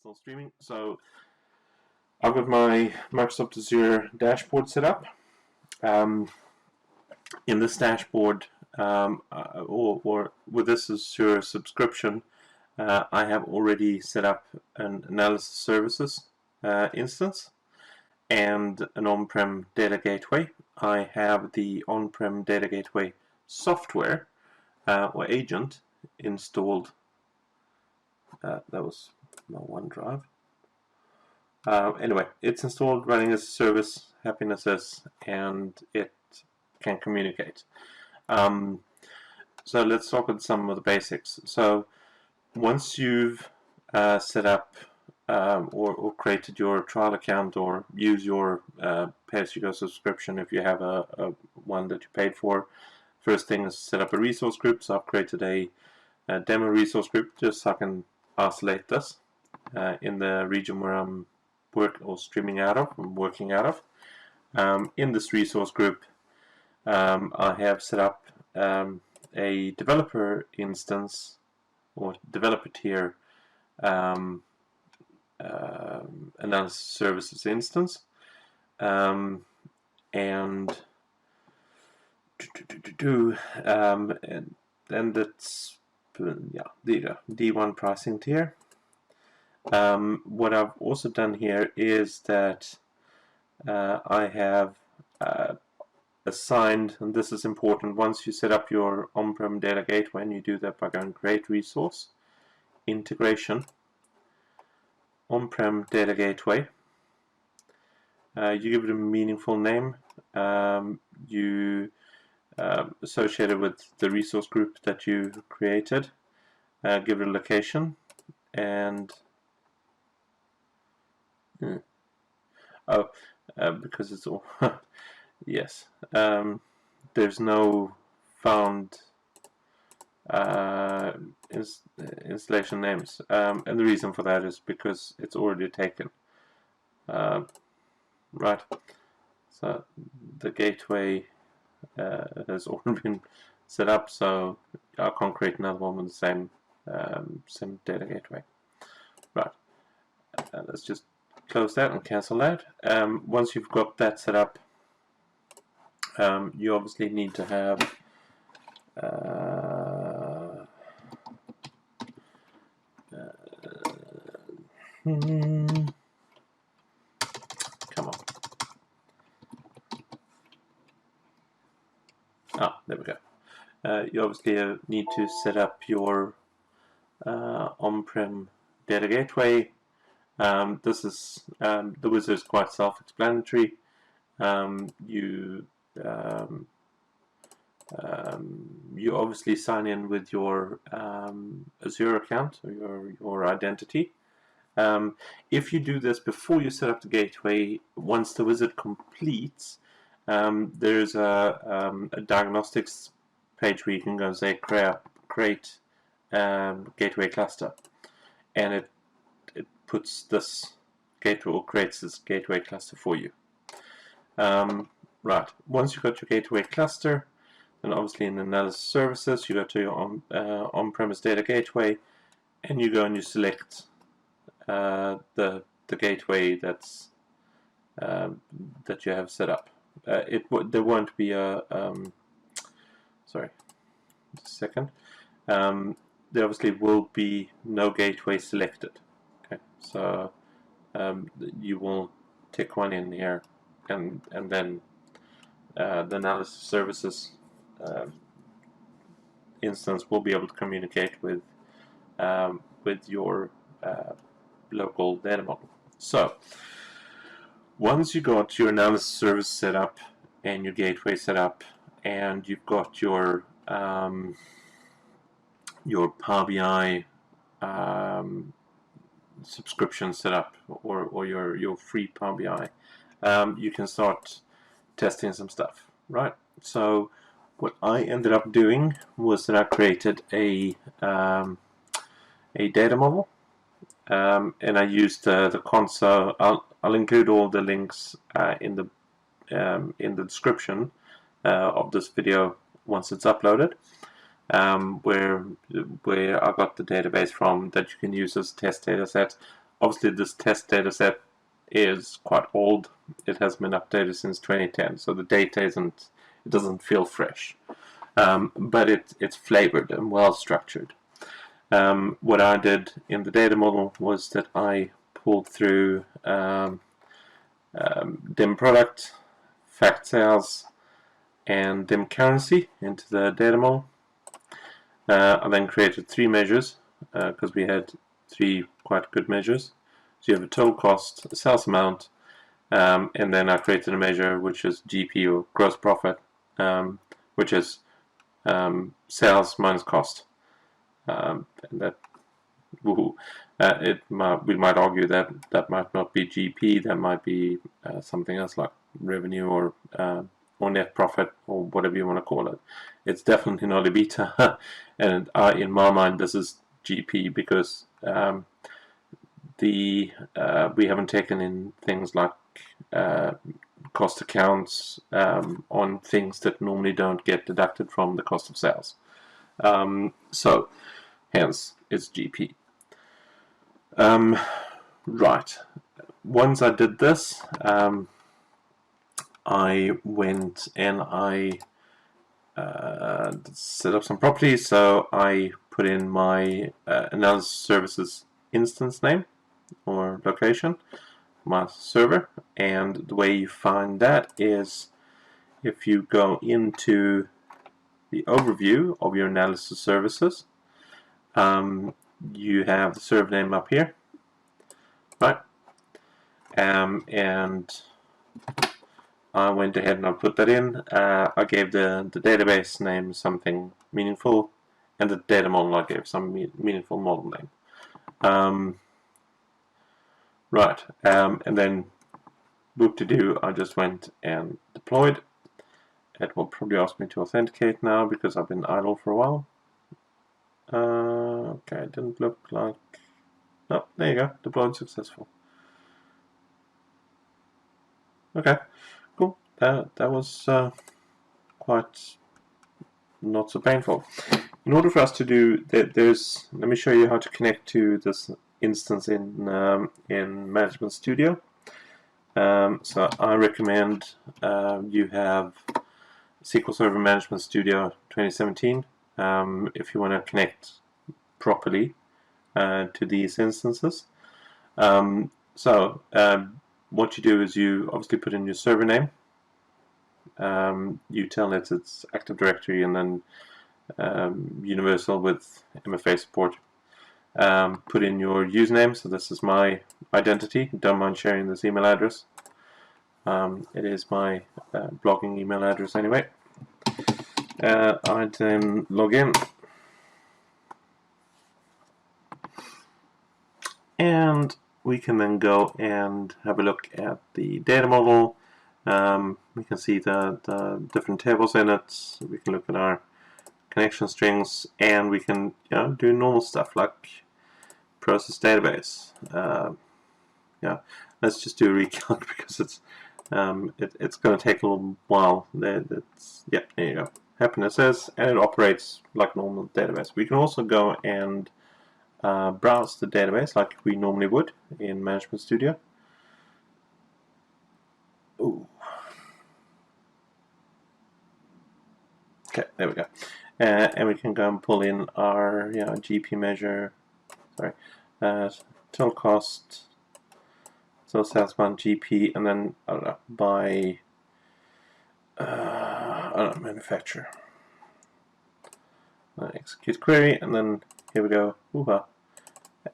on streaming. So I've got my Microsoft Azure dashboard set up. In this dashboard, or with this Azure subscription, I have already set up an analysis services instance and an on-prem data gateway. I have the on-prem data gateway software or agent installed. That was my OneDrive. Anyway, it's installed, running as a service, happiness is, and it can communicate. So let's talk about some of the basics. So once you've set up or created your trial account or use your pay-as-you-go subscription if you have a one that you paid for, first thing is set up a resource group. So I've created a demo resource group just so I can isolate this in the region where I'm working out of. In this resource group, I have set up a developer instance or developer tier analysis services instance, and that's the D1 pricing tier. What I've also done here is that I have assigned, and this is important, once you set up your on-prem data gateway, and you do that by going create resource, integration, on-prem data gateway, you give it a meaningful name, you associate it with the resource group that you created, give it a location, and because it's all yes, there's no found installation names, and the reason for that is because it's already taken. Right, so the gateway has already been set up, so I can't create another one with the same data gateway. Right, let's just close that and cancel that. Once you've got that set up, you obviously need to have come on. There we go. You obviously need to set up your on-prem data gateway. This is the wizard is quite self-explanatory. You obviously sign in with your Azure account or your identity. If you do this before you set up the gateway, once the wizard completes, there's a diagnostics page where you can go and say create gateway cluster, and it puts this gateway or creates this gateway cluster for you. Right, once you've got your gateway cluster, then obviously in analysis services you go to your on-premise data gateway, and you go and you select the gateway that's that you have set up. There won't be a sorry, just a second. There obviously will be no gateway selected. Okay, so you will tick one in here, and then the analysis services instance will be able to communicate with your local data model. So once you got your analysis service set up and your gateway set up, and you've got your Power BI subscription set up, or your free Power BI, you can start testing some stuff, right? So what I ended up doing was that I created a data model, and I used the console. I'll include all the links in the description of this video once it's uploaded, where I got the database from that you can use as a test data set. obviously this test data set is quite old. It hasn't been updated since 2010, so the data it doesn't feel fresh. But it's flavored and well structured. What I did in the data model was that I pulled through dim product, fact sales, and dim currency into the data model. I then created 3 measures because we had 3 quite good measures. So you have a total cost, a sales amount, and then I created a measure which is GP, or gross profit, which is sales minus cost. And that, we might argue that that might not be GP, that might be something else like revenue or net profit, or whatever you want to call it. It's definitely not EBITDA, and in my mind this is GP because we haven't taken in things like cost accounts on things that normally don't get deducted from the cost of sales. So hence it's GP. Right. Once I did this, I went and I set up some properties. So I put in my analysis services instance name or location, my server, and the way you find that is if you go into the overview of your analysis services, you have the server name up here, right? And I went ahead and I put that in. I gave the database name something meaningful, and the data model I gave some meaningful model name. Right, and then whoop-de-doo, I just went and deployed. It will probably ask me to authenticate now because I've been idle for a while. Okay, it didn't look like... Oh, there you go, deployed successful. Okay, cool. That was quite not so painful. In order for us to do that, let me show you how to connect to this instance in Management Studio. So I recommend you have SQL Server Management Studio 2017 if you want to connect properly to these instances. What you do is you obviously put in your server name. You tell it it's Active Directory and then universal with MFA support. Put in your username, so this is my identity. Don't mind sharing this email address. It is my blogging email address anyway. I then log in. And we can then go and have a look at the data model. We can see the different tables in it. We can look at our connection strings, and we can do normal stuff like process database. Let's just do a recalc because it's going to take a little while. There you go. Happiness says, and it operates like normal database. We can also go and browse the database like we normally would in Management Studio. Ooh. Okay, there we go. And we can go and pull in our GP measure. Sorry, total cost, so sales amount, GP, and then I don't know, by manufacturer. Execute query, and then here we go.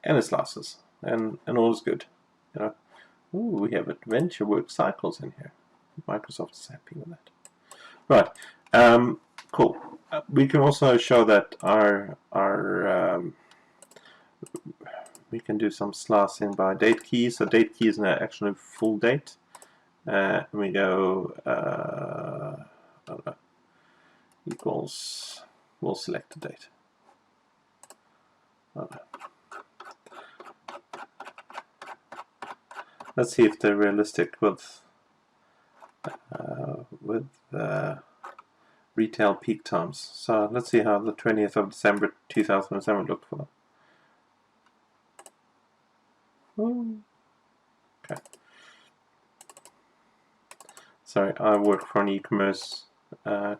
And it's losses, and all is good. Ooh, we have adventure work cycles in here. Microsoft is happy with that. Right. Cool. We can also show that our we can do some slicing by date key. So date key is actually full date. And we go I don't know, equals. We'll select the date. Okay. Let's see if they're realistic with retail peak times. So let's see how the 20th of December 2007 looked for them. Oh, okay. Sorry, I work for an e-commerce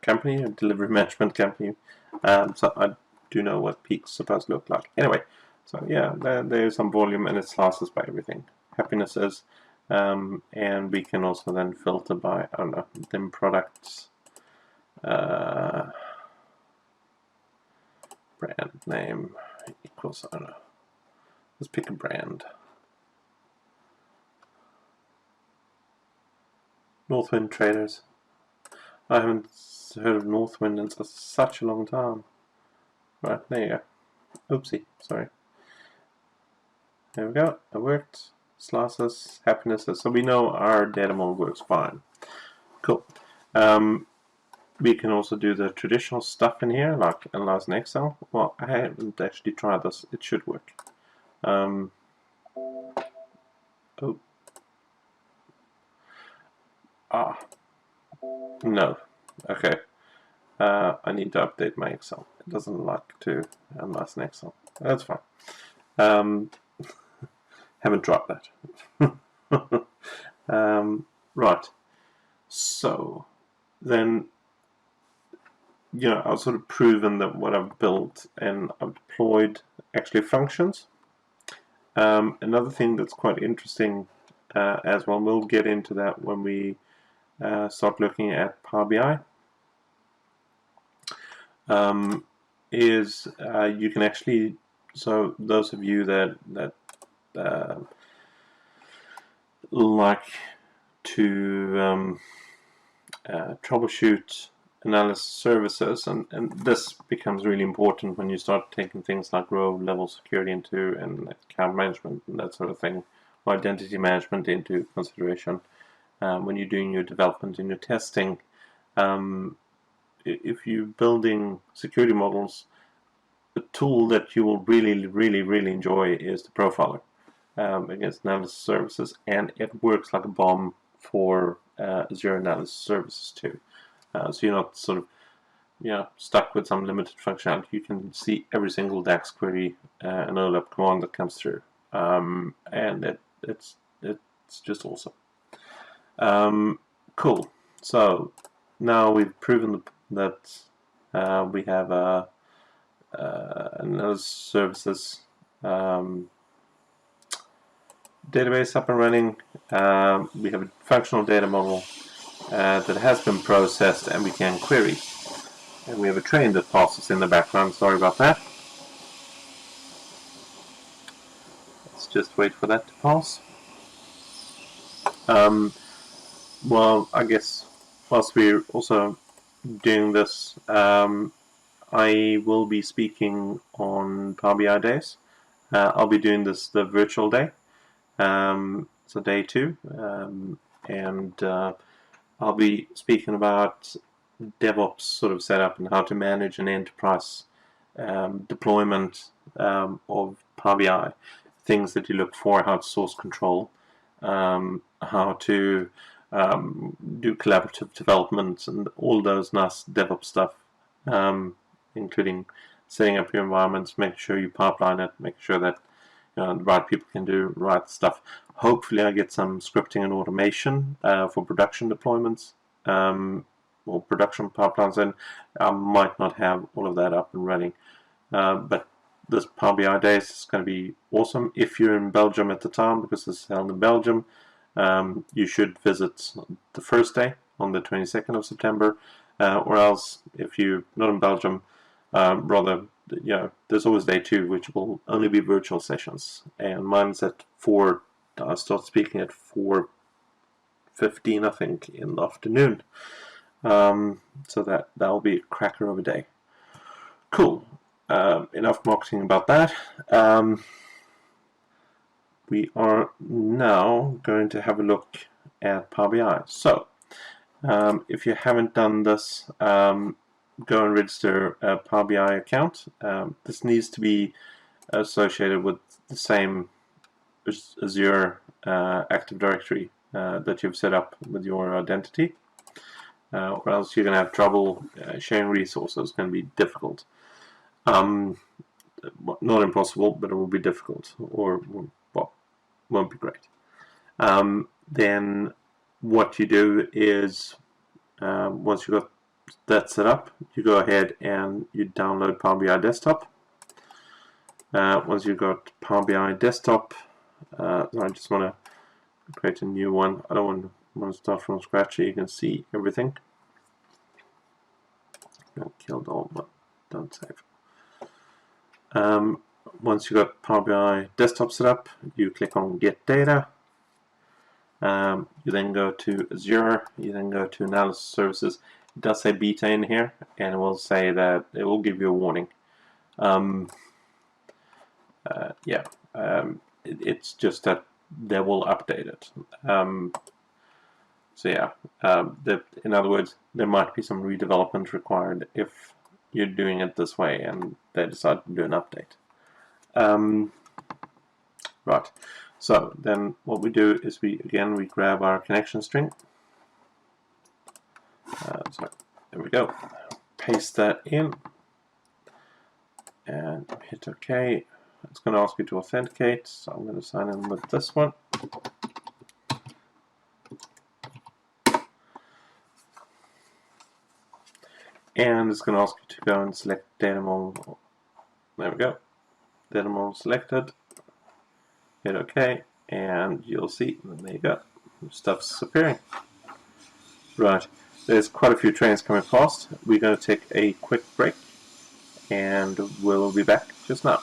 company, a delivery management company, so I do know what peaks supposed to look like. Anyway, so yeah, there's some volume and it slices by everything. Happiness is, and we can also then filter by, I don't know, them products, brand name equals, I don't know, let's pick a brand. Northwind Traders. I haven't heard of Northwind in such a long time. Right, there you go. Oopsie, sorry. There we go, it worked. Slices, happinesses, so we know our data model works fine. Cool. We can also do the traditional stuff in here, like analyze in Excel. Well, I haven't actually tried this. It should work. Oh. Ah. No. Okay. I need to update my Excel. It doesn't like to analyze in Excel. That's fine. Haven't tried that. Right. So then, you know, I've sort of proven that what I've built and I've deployed actually functions. Another thing that's quite interesting as well, we'll get into that when we start looking at Power BI, is you can actually, so those of you that like to troubleshoot analysis services, and this becomes really important when you start taking things like row level security into, and account management and that sort of thing, or identity management into consideration when you're doing your development and your testing. If you're building security models, the tool that you will really enjoy is the profiler against analysis services, and it works like a bomb for Azure Analysis Services too. So you're not sort of stuck with some limited functionality. You can see every single DAX query and OLAP command that comes through, and it's just awesome. Cool. So now we've proven that we have analysis services database up and running. We have a functional data model that has been processed and we can query. And we have a train that passes in the background. Sorry about that. Let's just wait for that to pass. Well, I guess whilst we're also doing this, I will be speaking on Power BI days. I'll be doing this the virtual day. So day 2, and I'll be speaking about DevOps sort of setup and how to manage an enterprise deployment of Power BI, things that you look for, how to source control, how to do collaborative development, and all those nice DevOps stuff, including setting up your environments, making sure you pipeline it, making sure that the right people can do right stuff. Hopefully I get some scripting and automation for production deployments or production pipelines, and I might not have all of that up and running. But this Power BI Days is going to be awesome. If you're in Belgium at the time, because this is held in Belgium, you should visit the first day on the 22nd of September, or else if you're not in Belgium, rather, there's always day 2, which will only be virtual sessions, and mine's at 4. I start speaking at 4:15, I think, in the afternoon. So that'll be a cracker of a day. Cool. Enough marketing about that. We are now going to have a look at Power BI. So, if you haven't done this, go and register a Power BI account. This needs to be associated with the same Azure Active Directory that you've set up with your identity, or else you're going to have trouble sharing resources. It's going to be difficult. Not impossible, but it will be difficult. Or, well, won't be great. Then what you do is once you've got that set up, you go ahead and you download Power BI Desktop. Once you've got Power BI Desktop, I just want to create a new one. I don't want to start from scratch so you can see everything. I killed all, but don't save. Once you've got Power BI Desktop set up, you click on Get Data. You then go to Azure, you then go to Analysis Services. It does say beta in here, and it will say that it will give you a warning. It's just that they will update it. In other words, there might be some redevelopment required if you're doing it this way and they decide to do an update. Right. So then what we do is we grab our connection string. So there we go. Paste that in and hit OK. It's going to ask you to authenticate, so I'm going to sign in with this one. And it's going to ask you to go and select data model. There we go. Data model selected. Hit OK, and you'll see, there you go, stuff's appearing. Right, there's quite a few trains coming past. We're going to take a quick break, and we'll be back just now.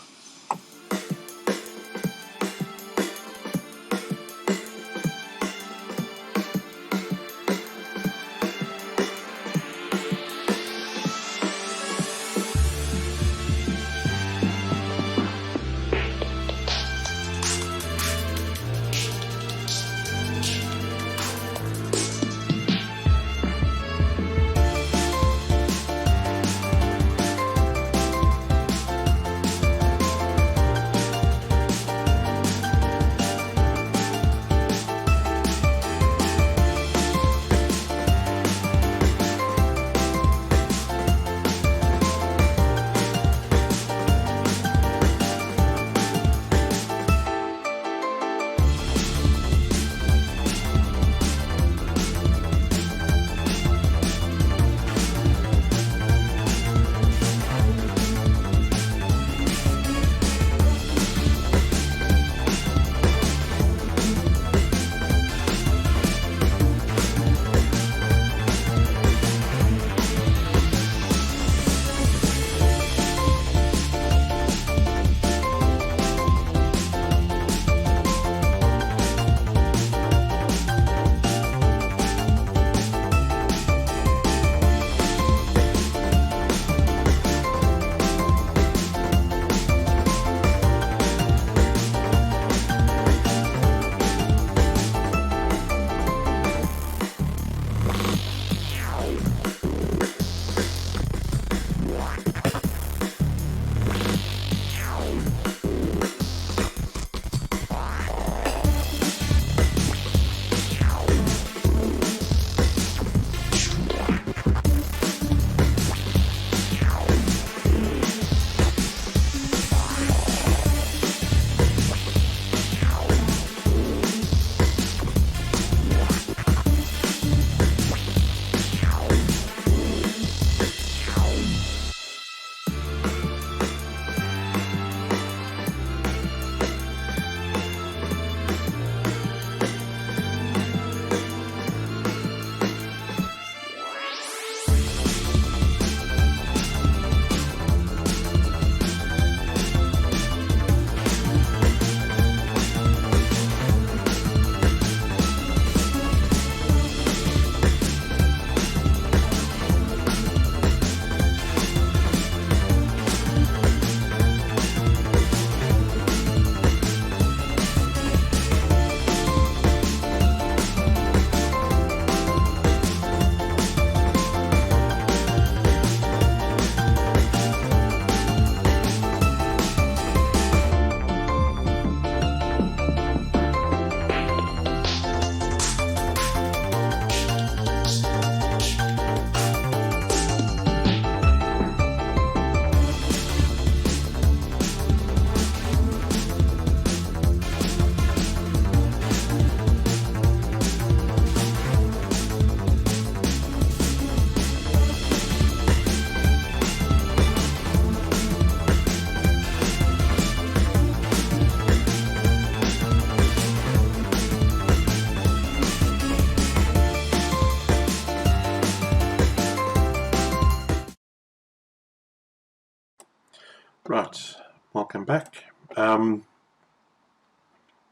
Right, welcome back.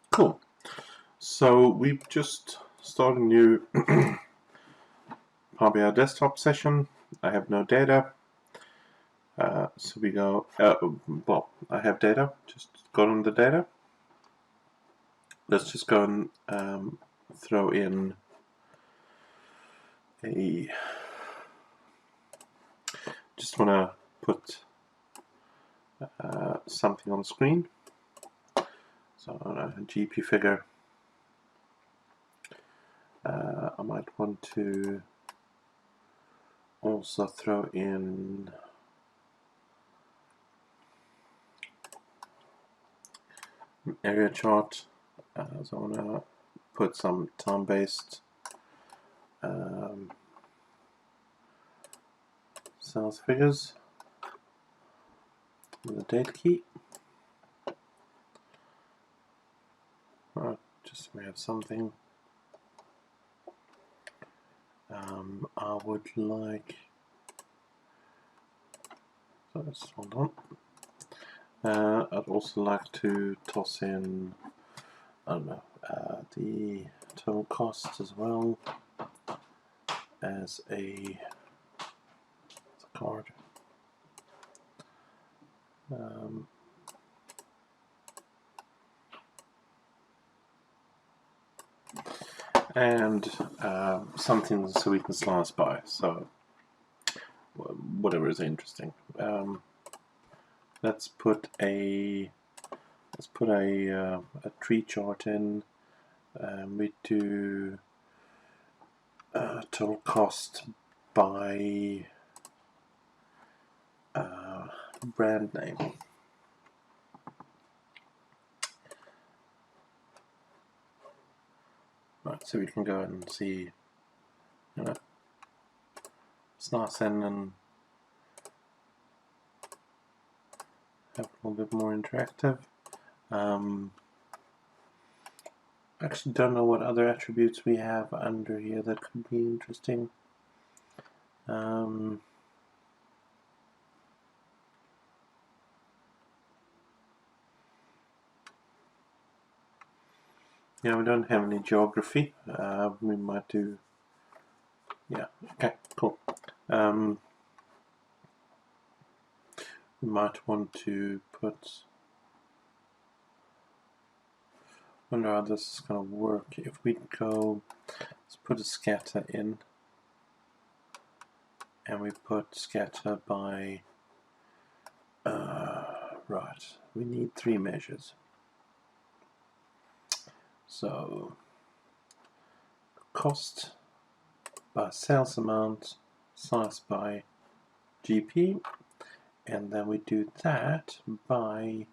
Cool. So we've just started a new Power BI desktop session. I have no data. So we go, well, I have data, just got on the data. Let's just go and throw in just want to put something on the screen. So a GP figure. I might want to also throw in an area chart. So I want to put some time-based sales figures with the data key. Just so we have something. I would like, so let's hold on. I'd also like to toss in, I don't know, the total cost as well as a card. And something so we can slice by, so whatever is interesting. Let's put a tree chart in. We do total cost by brand name. Right, so we can go and see, you know, it's nice and have a little bit more interactive. Actually don't know what other attributes we have under here that could be interesting. Yeah, we don't have any geography. We might do, yeah, okay, cool. We might want to put, I wonder how this is going to work. If we go, let's put a scatter in, and we put scatter by, right, we need 3 measures. So, cost by sales amount, size by GP, and then we do that by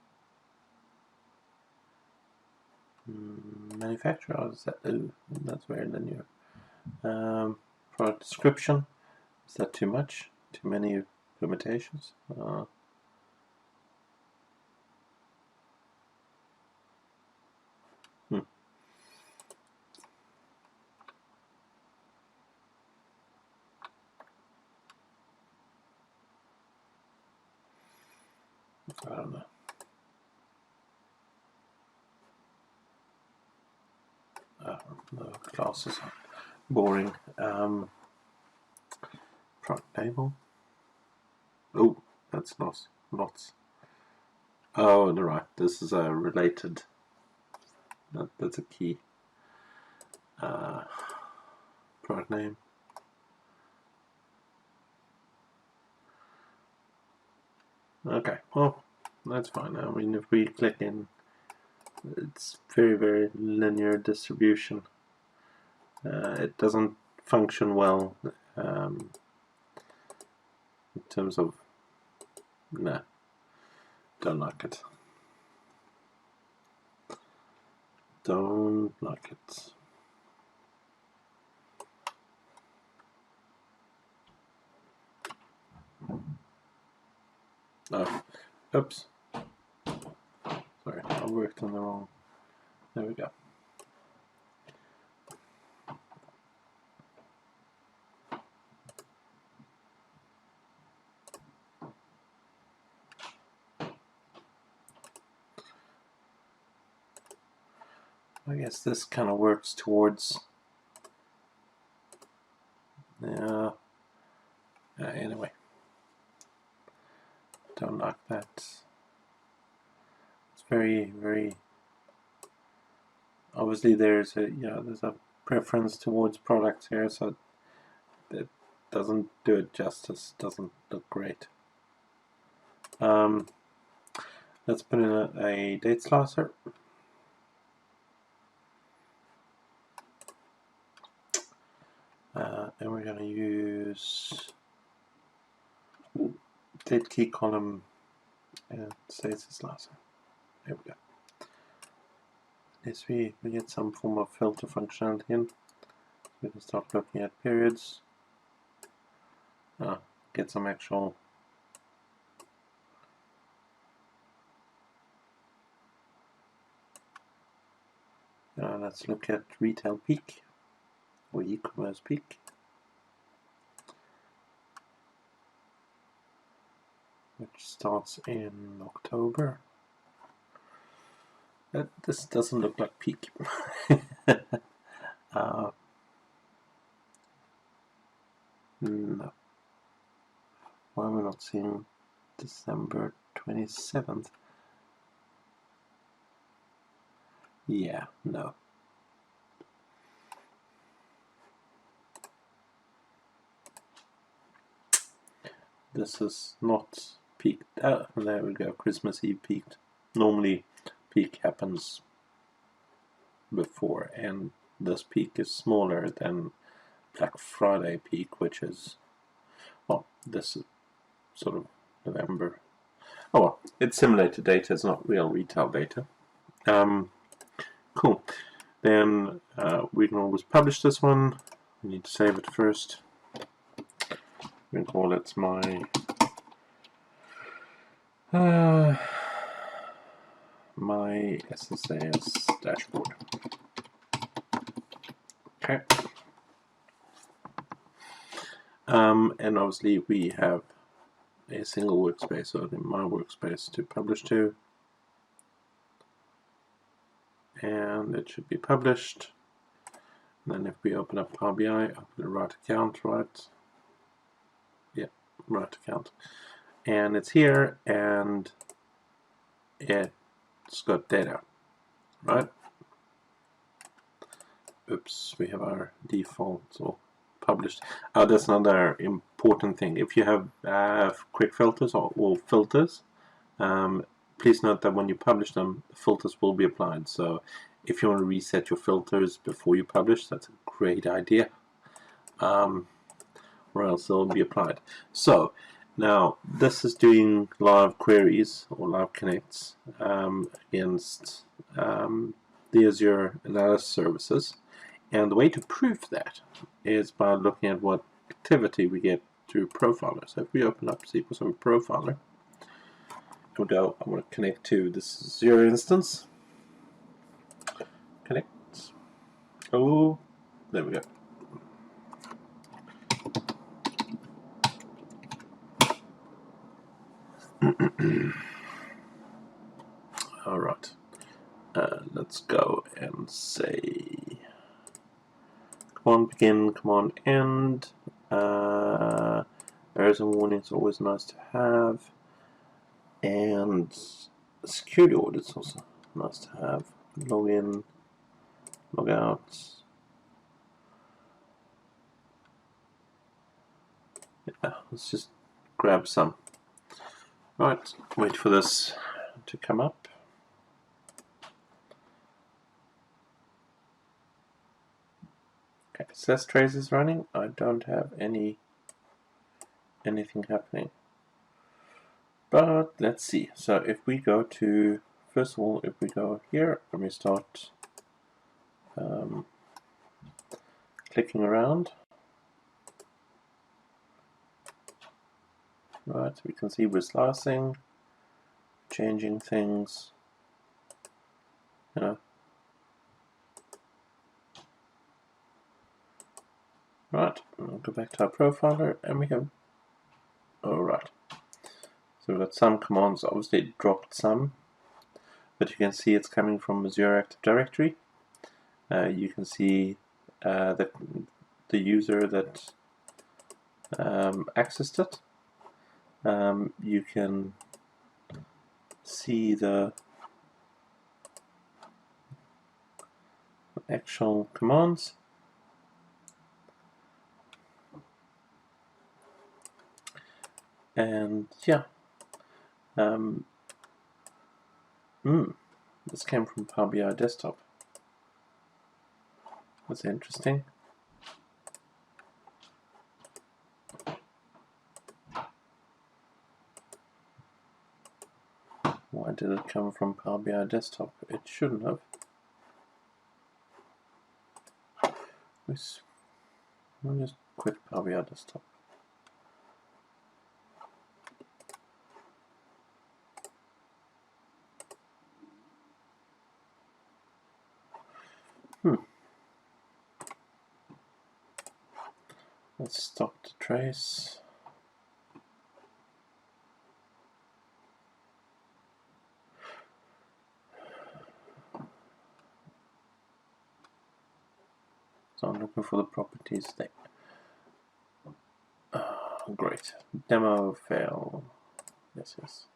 manufacturer. Is that, ooh, that's very linear. Product description, is that too much? Too many limitations? I don't know. The classes are boring. Product table. Oh, that's lots. Oh, right. This is a related. That's a key. Product name. Okay. Well, that's fine. I mean, if we click in, it's very linear distribution. It doesn't function well in terms of, nah, don't like it. Don't like it. Oh, oops. Sorry, I worked on the wrong. There we go. I guess this kind of works towards, anyway, don't like that. It's very, very, obviously there's a preference towards products here, so it doesn't do it justice, doesn't look great. Let's put in a date slicer. And we're going to use date key column and status slicer. There we go. Yes, we get some form of filter functionality in. We can start looking at periods. Get some actual let's look at retail peak or e-commerce peak, which starts in October. This doesn't look like peak. No. Why am I not seeing December 27th? Yeah, no. This is not peaked. There we go, Christmas Eve peaked. Normally peak happens before, and this peak is smaller than Black Friday peak, which is, well, this is sort of November. Oh well, it's simulated data, it's not real retail data. Cool. Then we can always publish this one. We need to save it first. We can call it my SSAS dashboard. Okay. And obviously we have a single workspace, so in my workspace to publish to, and it should be published. And then if we open up Power BI, open the right account, right? Yeah, right account, and it's here, and it's got data, right? Oops, we have our default or published. That's another important thing. If you have quick filters or filters, please note that when you publish them, the filters will be applied. So if you want to reset your filters before you publish, that's a great idea, or else they'll be applied. So now this is doing live queries or live connects against the Azure Analysis services. And the way to prove that is by looking at what activity we get through Profiler. So if we open up SQL Server Profiler, we'll go, I want to connect to this Azure instance. Connect. Oh, there we go. All right. Let's go and say command begin, command end. Errors and warnings always nice to have, and security audits also nice to have. Log in, log out. Yeah, let's just grab some. Right, wait for this to come up. Okay, success trace is running. I don't have anything happening. But let's see. So if we go to, first of all, if we go here and we start clicking around, right, we can see we're slicing, changing things, you know. Right, we'll go back to our profiler and we have, alright. So we've got some commands, obviously it dropped some, but you can see it's coming from Azure Active Directory. You can see the user that accessed it. You can see the actual commands. And yeah, this came from Power BI Desktop. That's interesting. Why did it come from Power BI Desktop? It shouldn't have. We'll just quit Power BI Desktop. Let's stop the trace. So I'm looking for the properties thing. Great. Demo fail. Yes.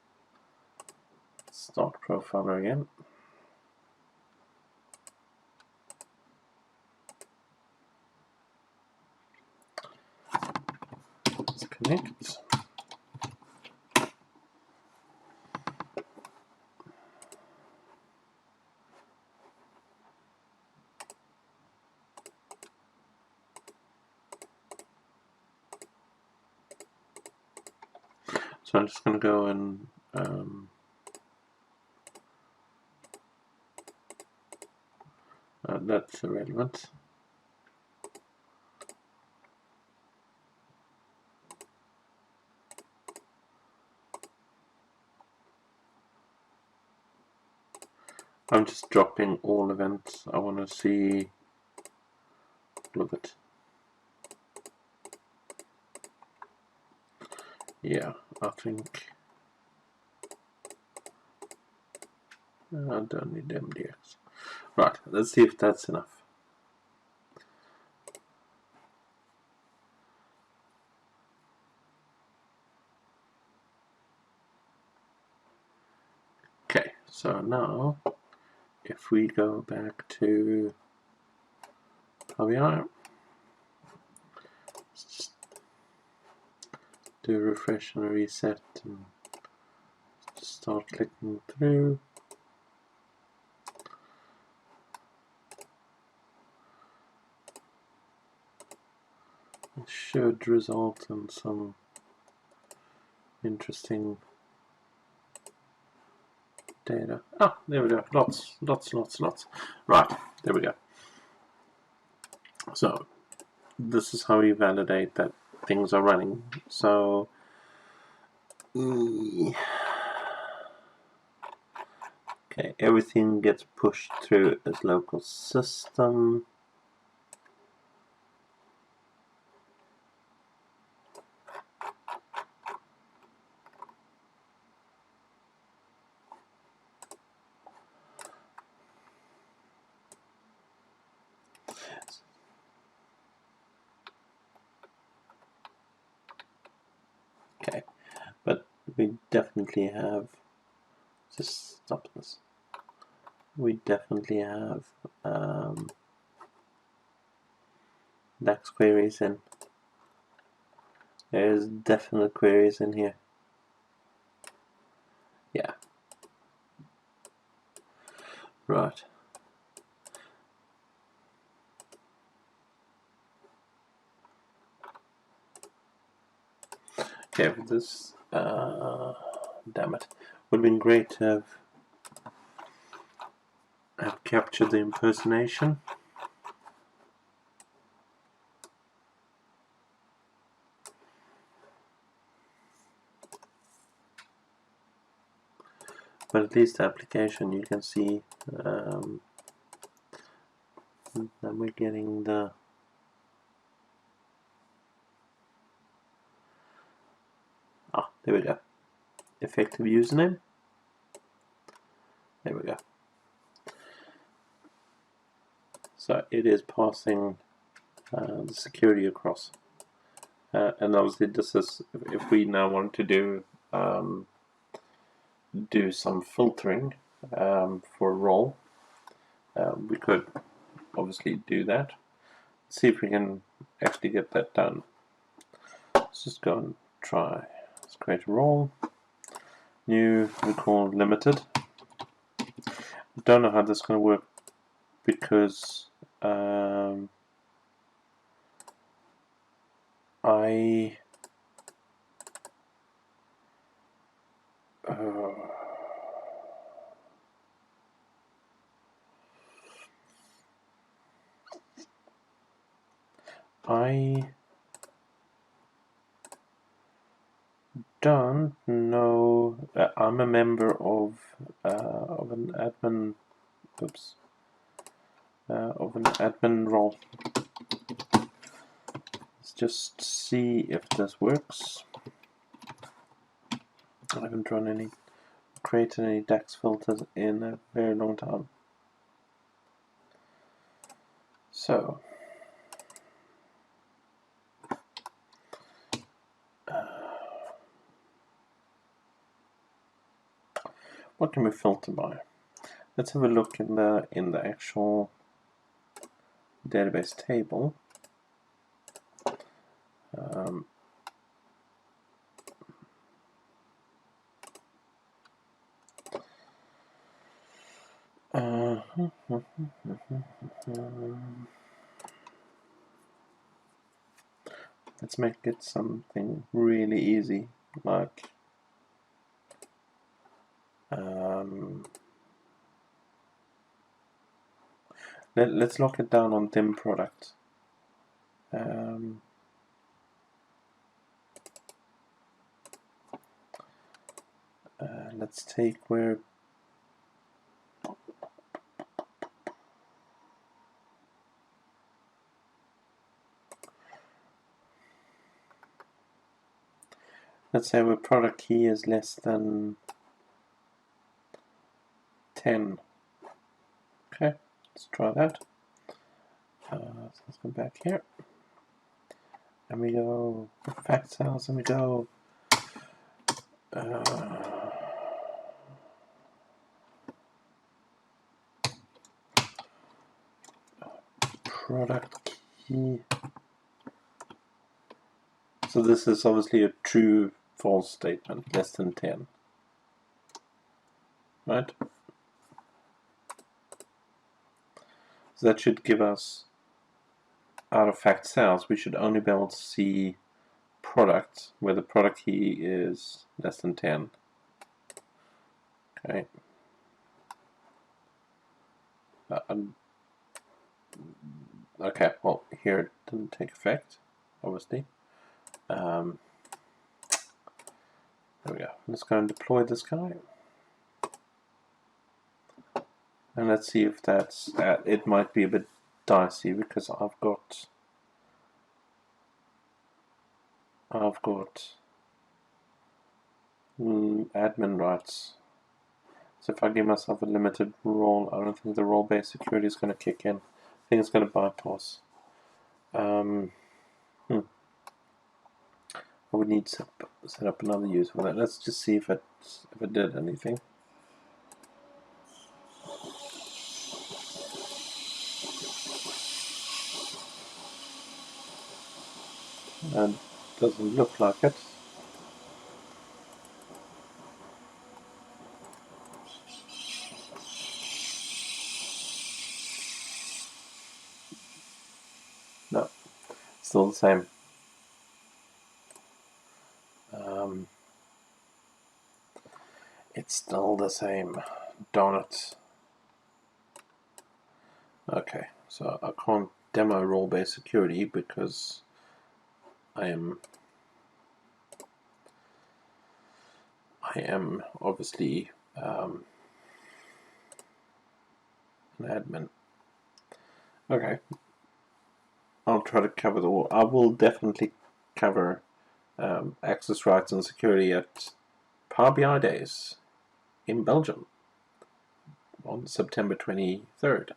Start profiler again. Let's connect. So I'm just going to go and that's irrelevant. I'm just dropping all events. I want to see all of it. Yeah, I think I don't need MDX. Right, let's see if that's enough. Okay, so now if we go back to Power BI, just do a refresh and a reset and start clicking through. It should result in some interesting data. Ah, there we go. Lots. Right, there we go. So this is how you validate that things are running. So okay, everything gets pushed through as local system. Okay, but we definitely have, just stop this. We definitely have DAX queries in. There's definite queries in here. Yeah. Right. Okay, but this, damn it, would have been great to have captured the impersonation. But at least the application, you can see that we're getting the there we go. Effective username. There we go. So it is passing the security across. And obviously this is, if we now want to do some filtering for a role, we could obviously do that. See if we can actually get that done. Let's just go and try. Let's create a role. New, we call limited. I don't know how this is going to work because I don't know. I'm a member of an admin. Oops. Of an admin role. Let's just see if this works. I haven't created any DAX filters in a very long time. So what can we filter by? Let's have a look in the actual database table. Let's make it something really easy, like let's lock it down on dim product. Let's take where let's say where product key is less than 10. Okay, let's try that. So let's go back here. And we go fact cells, and we go product key. So this is obviously a true false statement, less than 10. Right? So that should give us, out of fact cells, we should only be able to see product where the product key is less than 10. Okay. Okay, well, here it didn't take effect, obviously. There we go. Let's go and deploy this guy. And let's see if that's, it might be a bit dicey because I've got admin rights. So if I give myself a limited role, I don't think the role-based security is going to kick in. I think it's going to bypass. I would need to set up another user for that. Let's just see if it did anything. And doesn't look like it. No, still the same. It's still the same. Darn it. Okay, so I can't demo role-based security because I am obviously an admin. Okay, I'll try to cover the wall. I will definitely cover access rights and security at Power BI Days in Belgium on September 23rd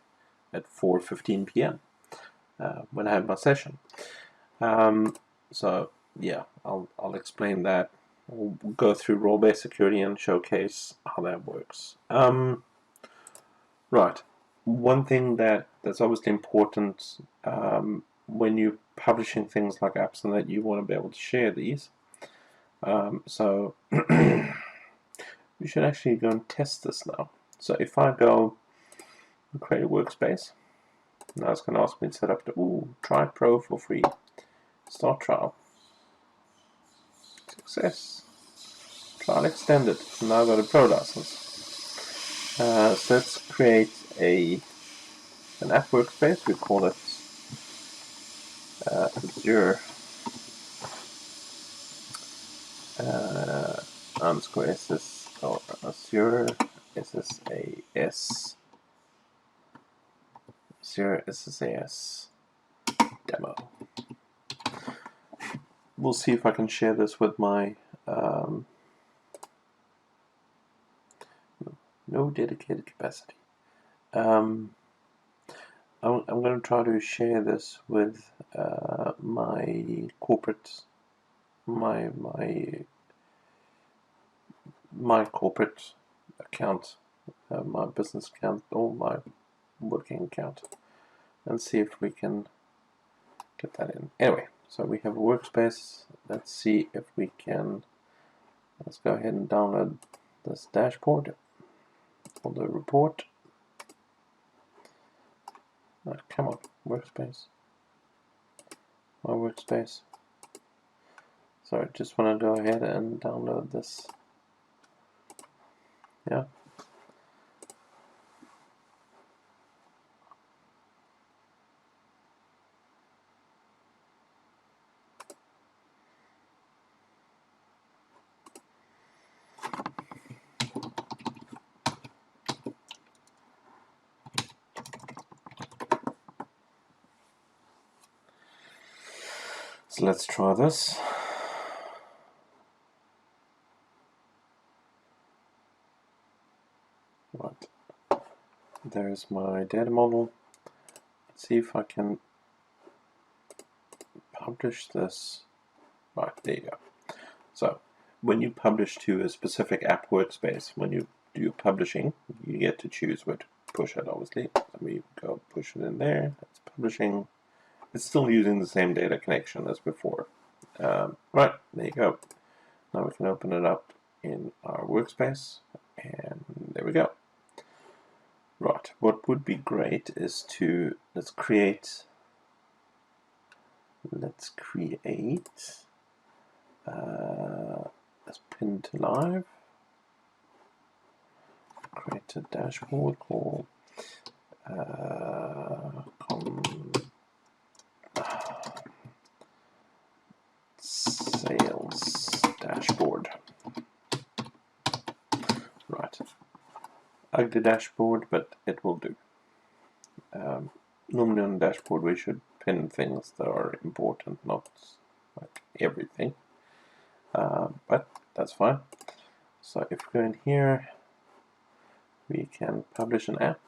at 4:15 p.m. When I have my session. So yeah, I'll explain that. We'll go through role-based security and showcase how that works. Right. One thing that's obviously important when you're publishing things like apps and that you want to be able to share these. So we should actually go and test this now. So if I go and create a workspace, now it's going to ask me to set up the try Pro for free. Start trial. Success. Trial extended. Now I've got a Pro license. So let's create an app workspace. We call it Azure underscore SS or Azure SSAS Azure SSAS demo. We'll see if I can share this with my no dedicated capacity. I'm going to try to share this with my corporate my corporate account, my business account, or my working account, and see if we can get that in. Anyway, so we have a workspace. Let's see if we can. Let's go ahead and download this dashboard or the report. Right, come on, workspace. My workspace. Sorry, just want to go ahead and download this. Yeah. So let's try this. Right. There's my data model. Let's see if I can publish this. Right, there you go. So when you publish to a specific app workspace, when you do publishing, you get to choose where to push it, obviously. So we go push it in there. It's publishing. It's still using the same data connection as before. Right, there you go. Now we can open it up in our workspace, and there we go. Right, what would be great is to let's create let's pin to live, create a dashboard called sales dashboard. Right, ugly dashboard, but it will do. Normally on the dashboard we should pin things that are important, not like everything, but that's fine. So if we go in here, we can publish an app.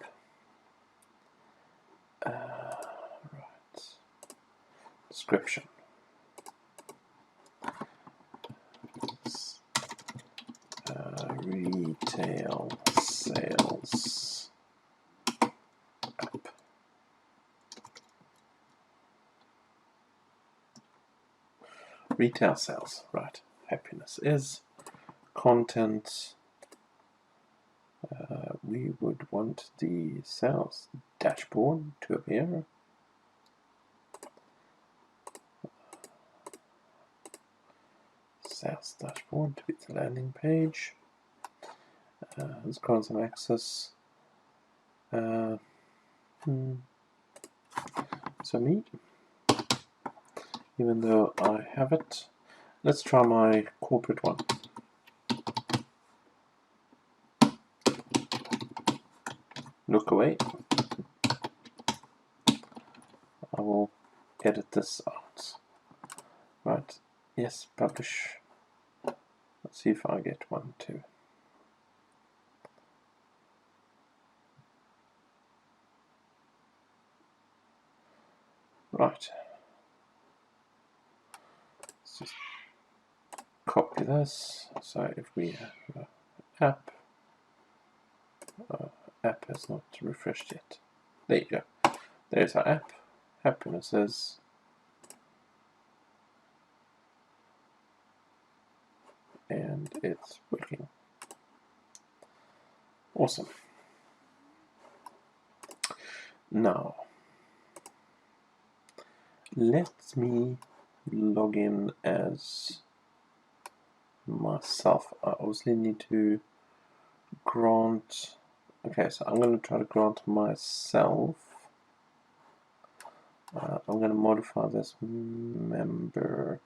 Right. Description. Retail sales app. Retail sales, right. Happiness is content. We would want the sales dashboard to appear. Sales dashboard to be the landing page. Let's go on some access. So me, even though I have it, let's try my corporate one. Look away. I will edit this out. Right, yes, publish. Let's see if I get one too. Right. Let's just copy this. So if we have app, app has not refreshed yet. There you go. There's our app. Happinesses. And it's working. Awesome. Now, let me log in as myself. I obviously need to grant. Okay, so I'm going to try to grant myself. I'm going to modify this member.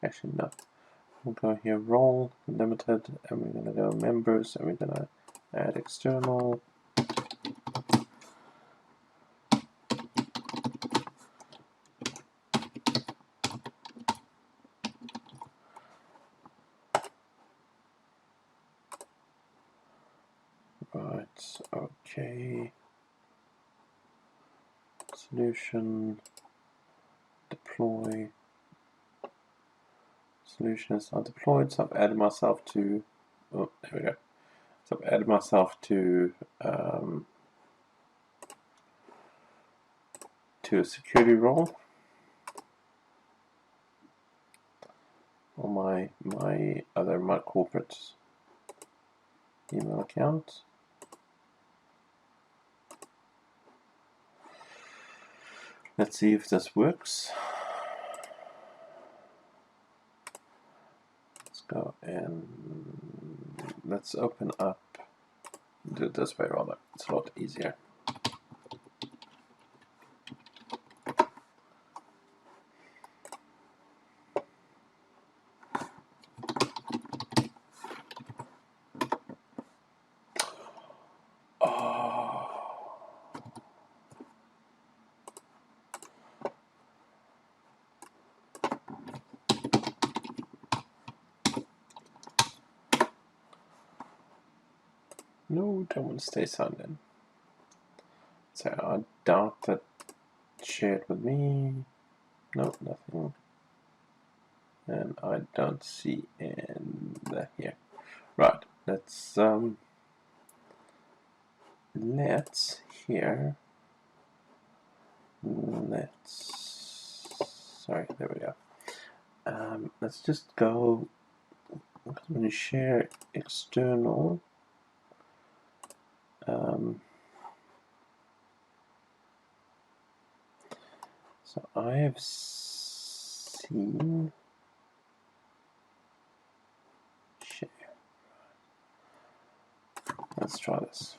Actually, no. We'll go here, role limited, and we're going to go members, and we're going to add external. Right, okay. Solution, deploy. Solution is not deployed, so I've added myself to, oh, there we go. So I've added myself to a security role on my corporate email account. Let's see if this works. Let's go and let's open up, do it this way rather, it's a lot easier. No, don't want to stay signed in. So I doubt that shared with me. No, nothing. And I don't see in the here. Right, let's here. Sorry, there we go. Let's just go. I'm going to share external. So I have seen share. Let's try this.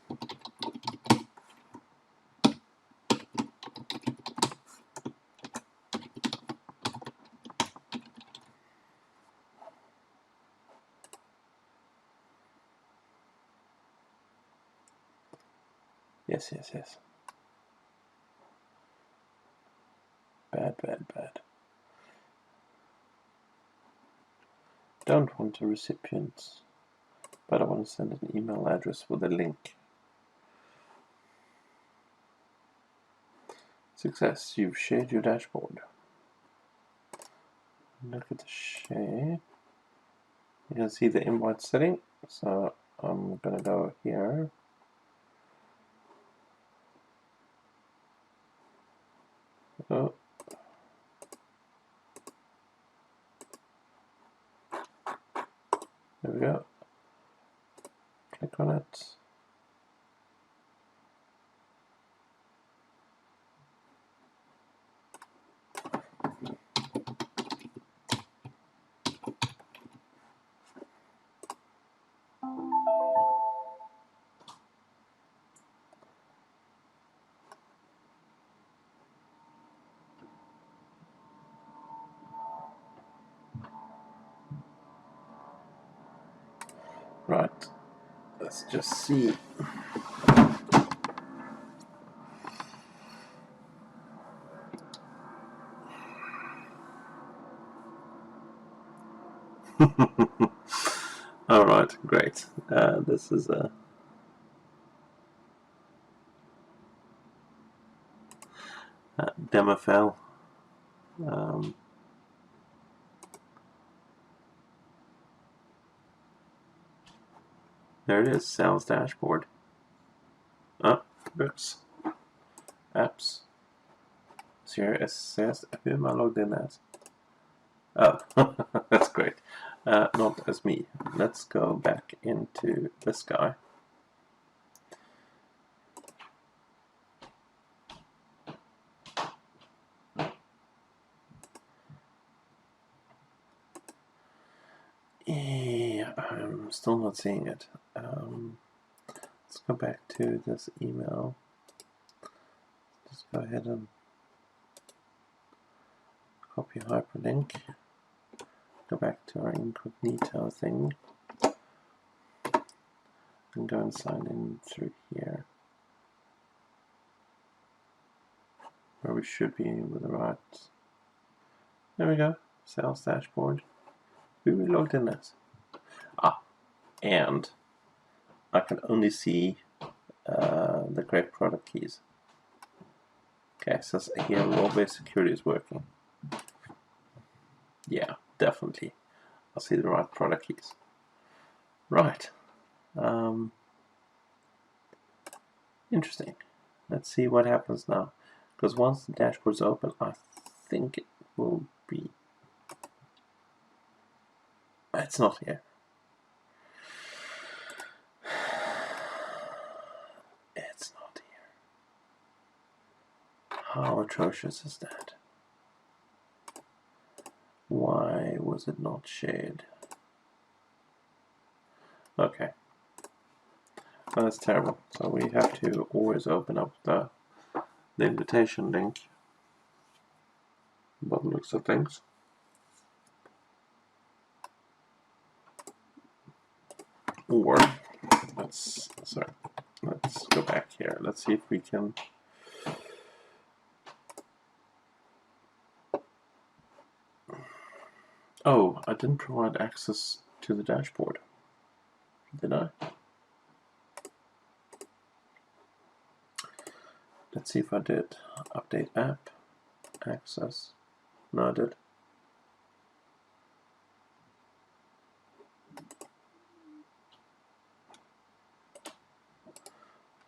Yes. Bad. Don't want a recipient, but I want to send an email address with a link. Success, you've shared your dashboard. Look at the share. You can see the invite setting. So I'm going to go here. Oh. There we go. Click on it. Right. Let's just see. All right, great. This is a demo file. There it is, sales dashboard. Oh, books, apps. Here it says, who am I logged in as? Oh, that's great. Not as me. Let's go back into this guy. Yeah, I'm still not seeing it. Let's go back to this email. Just go ahead and copy hyperlink. Go back to our incognito thing. And go and sign in through here. Where we should be with the right. There we go. Sales dashboard. Who we logged in as? Ah, and I can only see the correct product keys. Okay, so here role-based security is working. Yeah, definitely. I'll see the right product keys. Right. Interesting. Let's see what happens now. Because once the dashboard's open, I think it will be. It's not here. It's not here. How atrocious is that? Why was it not shared? Okay. Well, that's terrible. So we have to always open up the invitation link by the looks of things. Or let's go back here. Let's see if we can. Oh, I didn't provide access to the dashboard. Did I? Let's see if I did. Update app, access. No, I did.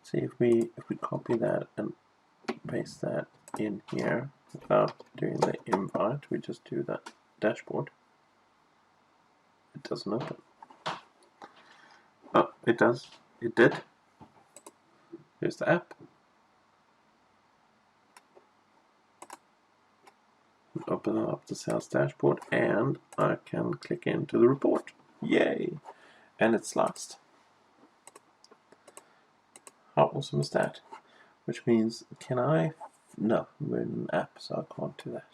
See if we copy that and paste that in here without doing the invite, we just do that dashboard. It doesn't open. Oh, it does. It did. Here's the app. Open up the sales dashboard and I can click into the report. Yay! And it's sliced. How awesome is that? Which means, can I? No, we're in an app, so I can't do that.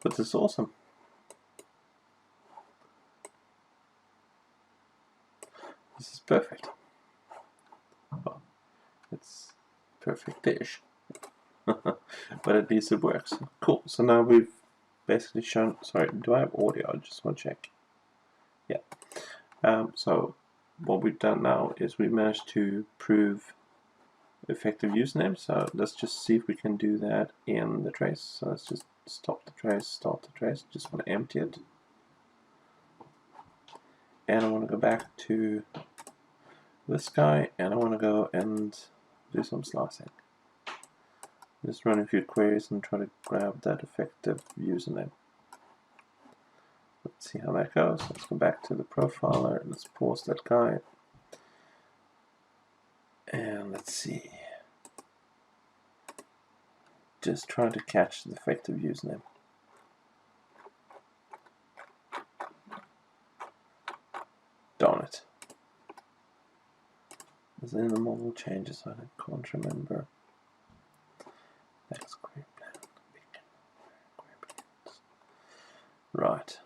But this is awesome. This is perfect. Well, it's perfect-ish. But at least it works. Cool. So now we've basically shown. Sorry, do I have audio? I just want to check. Yeah. So what we've done now is we managed to prove effective username. So let's just see if we can do that in the trace. So let's just stop the trace, start the trace. Just want to empty it. And I want to go back to this guy, and I want to go and do some slicing. Just run a few queries and try to grab that effective username. Let's see how that goes. Let's go back to the profiler. Let's pause that guy. And let's see. Just try to catch the effective username. Darn it. Is in the model changes? I can't remember. That's query plan. Right.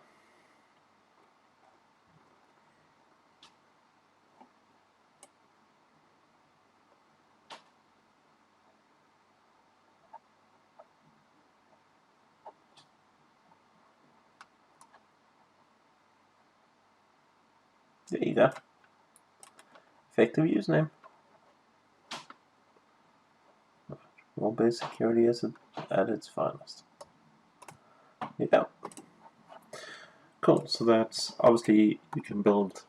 There you go. Effective username. Role-based security is at its finest. yeah. Cool. So that's obviously you can build.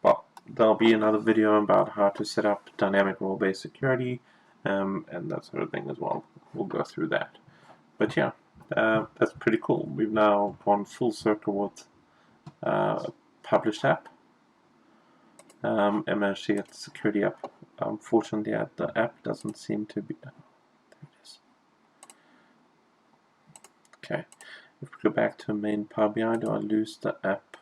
Well, there'll be another video about how to set up dynamic role-based security and that sort of thing as well. We'll go through that. But yeah, that's pretty cool. We've now gone full circle with a published app and managed to get the security up. Unfortunately, the app doesn't seem to be. There it is. Okay, if we go back to main Power BI, do I lose the app?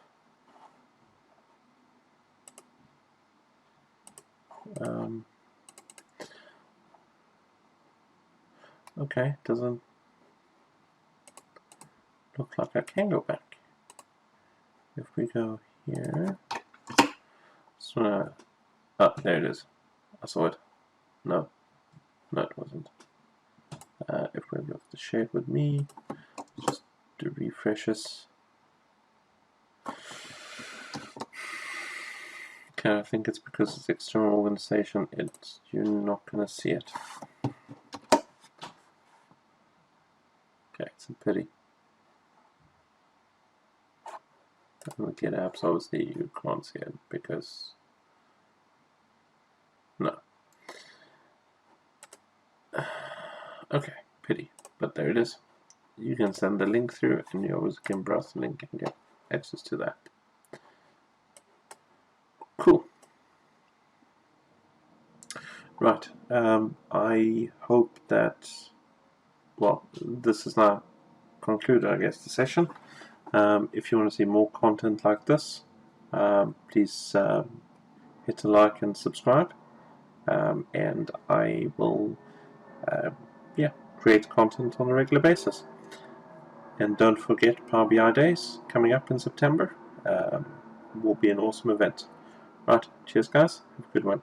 Okay, doesn't look like I can go back. If we go here, so oh, there it is. I saw it. No, it wasn't. If we look to share it with me, just do refreshes. Okay, I think it's because it's external organization. You're not gonna see it. Okay, it's a pity. And the Get apps, obviously you can't see it because no. Okay, pity, but there it is. You can send the link through, and you always can browse the link and get access to that. Cool. Right. I hope that. Well, this is now concluded, I guess, the session. If you want to see more content like this, please hit a like and subscribe, and I will create content on a regular basis. And don't forget Power BI Days coming up in September. Will be an awesome event. Right, cheers guys, have a good one.